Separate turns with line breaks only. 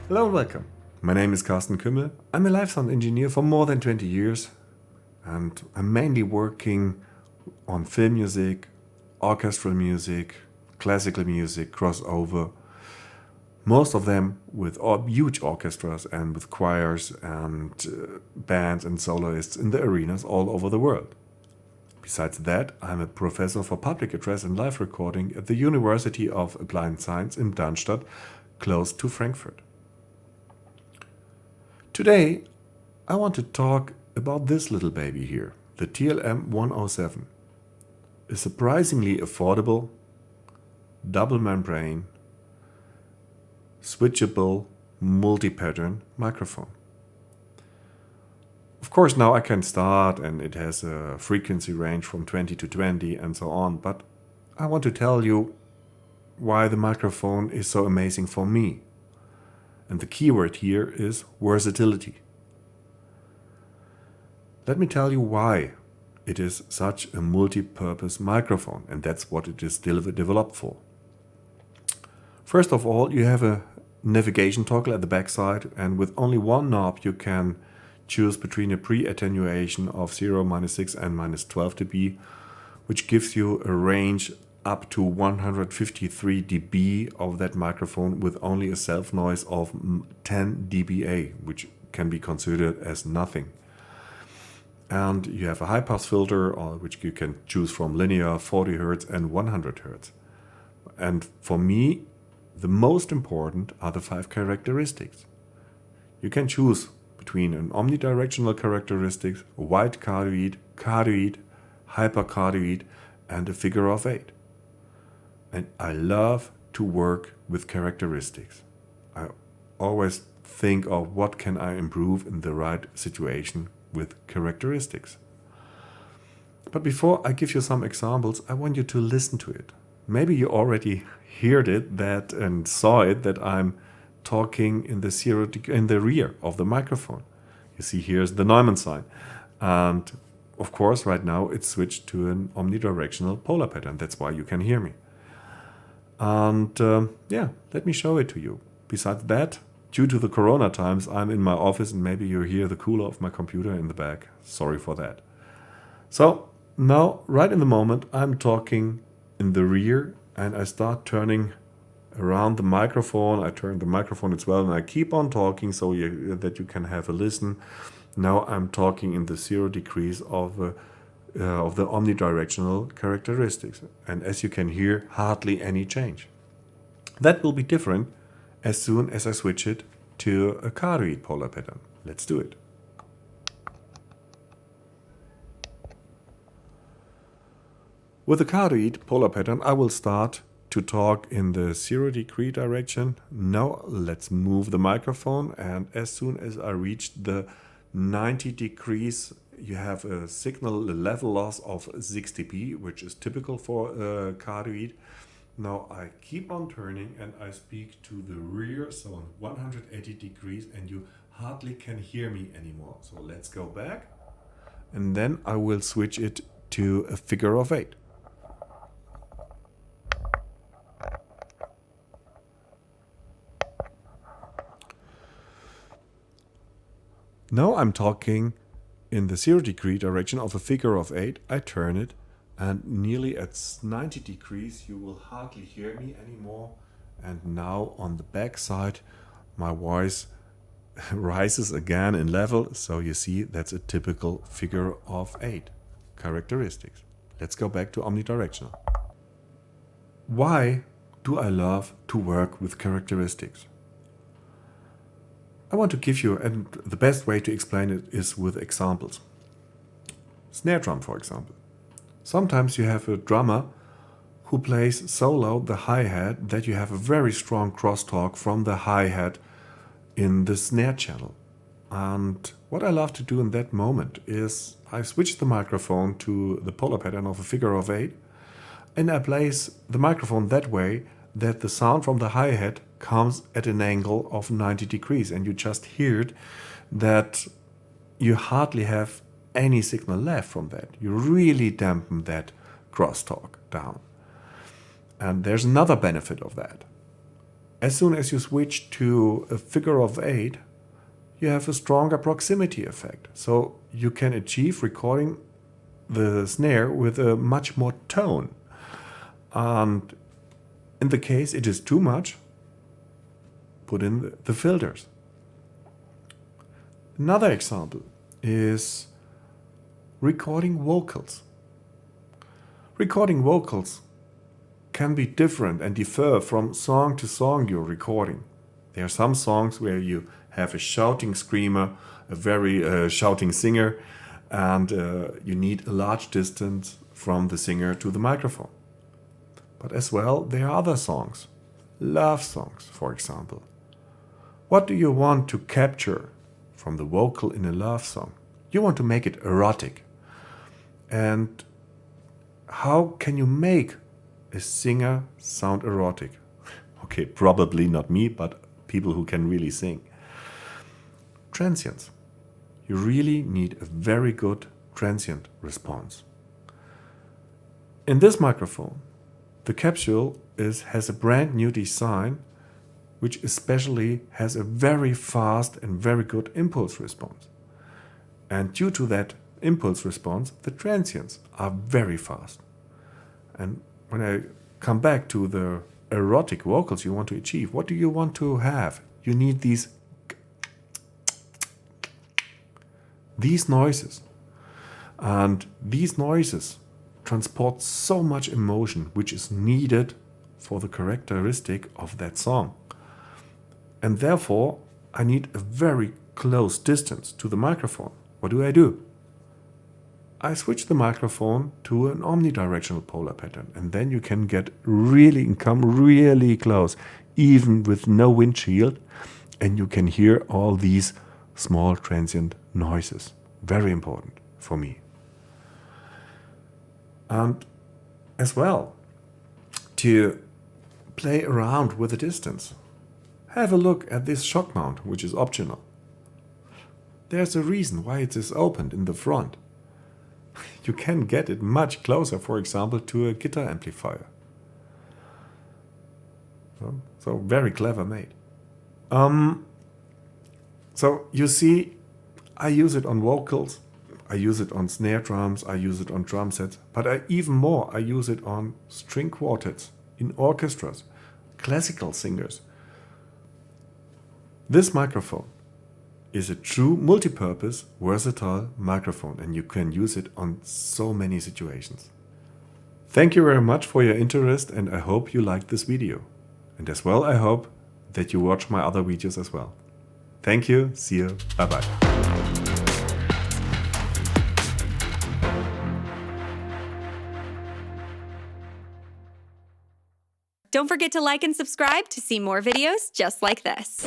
Hello and welcome. My name is Carsten Kümmel. I'm a live sound engineer for more than 20 years and I'm mainly working on film music, orchestral music, classical music, crossover, most of them with huge orchestras and with choirs and bands and soloists in the arenas all over the world. Besides that, I'm a professor for public address and live recording at the University of Applied Science in Darmstadt, close to Frankfurt. Today, I want to talk about this little baby here, the TLM107. A surprisingly affordable, double membrane, switchable, multi-pattern microphone. Of course, now I can start and it has a frequency range from 20 to 20 and so on, but I want to tell you why the microphone is so amazing for me. And the keyword here is versatility. Let me tell you why it is such a multi-purpose microphone, and that's what it is developed for. First of all, you have a navigation toggle at the backside, and with only one knob you can choose between a pre-attenuation of 0, -6 and -12 dB, which gives you a range up to 153 dB of that microphone with only a self noise of 10 dBA, which can be considered as nothing. And you have a high pass filter, which you can choose from linear, 40 Hz and 100 Hz. And for me, the most important are the 5 characteristics. You can choose between an omnidirectional characteristics, a wide cardioid, cardioid, hypercardioid, and a figure of 8. And I love to work with characteristics. I always think of what can I improve in the right situation with characteristics. But before I give you some examples, I want you to listen to it. Maybe you already heard it and saw it that I'm talking in the rear of the microphone. You see here's the Neumann sign. And of course right now it's switched to an omnidirectional polar pattern. That's why you can hear me. And let me show it to you. Besides that, due to the corona times, I'm in my office and maybe you hear the cooler of my computer in the back. Sorry for that. So now, right in the moment, I'm talking in the rear and I start turning around the microphone. I turn the microphone as well and I keep on talking so that you can have a listen. Now I'm talking in the 0 degrees of the omnidirectional characteristics. And as you can hear, hardly any change. That will be different as soon as I switch it to a cardioid polar pattern. Let's do it. With the cardioid polar pattern, I will start to talk in the 0 degree direction. Now let's move the microphone, and as soon as I reach the 90 degrees, you have a signal level loss of 6 dB, which is typical for cardioid. Now I keep on turning and I speak to the rear, so 180 degrees, and you hardly can hear me anymore. So let's go back, and then I will switch it to a figure of 8. Now I'm talking in the 0 degree direction of a figure of 8. I turn it, and nearly at 90 degrees you will hardly hear me anymore. And now on the back side my voice rises again in level, so you see that's a typical figure of 8 characteristics. Let's go back to omnidirectional. Why do I love to work with characteristics? I want to give you, and the best way to explain it is with examples. Snare drum, for example. Sometimes you have a drummer who plays so loud the hi-hat that you have a very strong crosstalk from the hi-hat in the snare channel. And what I love to do in that moment is I switch the microphone to the polar pattern of a figure of 8, and I place the microphone that way that the sound from the hi-hat comes at an angle of 90 degrees, and you just heard that you hardly have any signal left from that. You really dampen that crosstalk down. And there's another benefit of that. As soon as you switch to a figure of 8, you have a stronger proximity effect. So you can achieve recording the snare with a much more tone. And in the case it is too much, put in the filters. Another example is recording vocals. Recording vocals can be different and differ from song to song you're recording. There are some songs where you have a shouting screamer, a very shouting singer, and you need a large distance from the singer to the microphone. But as well, there are other songs, love songs, for example. What do you want to capture from the vocal in a love song? You want to make it erotic. And how can you make a singer sound erotic? Okay, probably not me, but people who can really sing. Transients. You really need a very good transient response. In this microphone, the capsule has a brand new design, which especially has a very fast and very good impulse response. And due to that impulse response, the transients are very fast. And when I come back to the erotic vocals you want to achieve, what do you want to have? You need these noises. And these noises transport so much emotion which is needed for the characteristic of that song. And therefore, I need a very close distance to the microphone. What do? I switch the microphone to an omnidirectional polar pattern, and then you can come really close, even with no windshield, and you can hear all these small transient noises. Very important for me. And as well, to play around with the distance, have a look at this shock mount, which is optional. There's a reason why it is opened in the front. You can get it much closer, for example, to a guitar amplifier. So very clever made. So you see, I use it on vocals, I use it on snare drums, I use it on drum sets, but I use it on string quartets, in orchestras, classical singers. This microphone is a true multi-purpose, versatile microphone, and you can use it on so many situations. Thank you very much for your interest, and I hope you liked this video. And as well, I hope that you watch my other videos as well. Thank you, see you, bye-bye.
Don't forget to like and subscribe to see more videos just like this.